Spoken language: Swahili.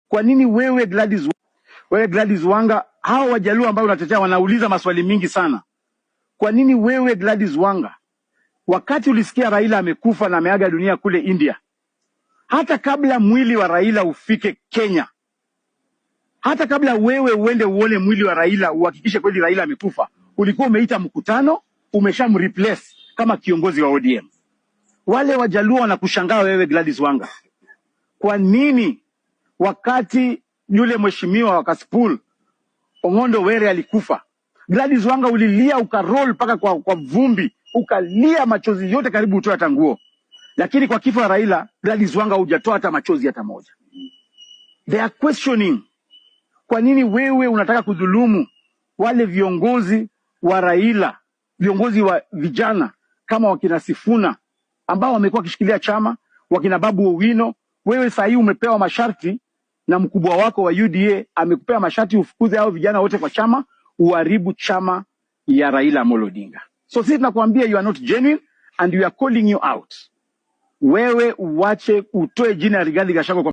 Kwa nini wewe Gladys Wanga, hao Wajaluo ambao unatetea wanauliza maswali mingi sana. Kwa nini wewe Gladys Wanga, wakati ulisikia Raila amekufa na ameaga dunia kule India, hata kabla mwili wa Raila ufike Kenya, hata kabla wewe uende uone mwili wa Raila uhakikishe kweli Raila amekufa, ulikuwa umeita mkutano, umeshamreplace kama kiongozi wa ODM. Wale Wajaluo wanakushangaa wewe Gladys Wanga. Kwa nini wakati yule mheshimiwa wa Kasipul Ong'ondo Were alikufa, Gladys Wanga ulilia ukaroll paka kwa vumbi, ukalia machozi yote karibu utoe hata nguo, lakini kwa kifo Raila Gladys Wanga hujatoa hata machozi hata moja. They are questioning, kwa nini wewe unataka kudhulumu wale viongozi wa Raila, viongozi wa vijana kama wakina Sifuna ambao wamekuwa kishikilia chama, wakina Babu Owino. Wewe sasa umepewa masharti na mkubwa wako wa UDA amekupea masharti ufukuze hao vijana wote kwa chama, uharibu chama ya Raila Amolo Odinga. So sisi tunakuambia you are not genuine and we are calling you out. Wewe uache utoe jina Rigathi Gachagua.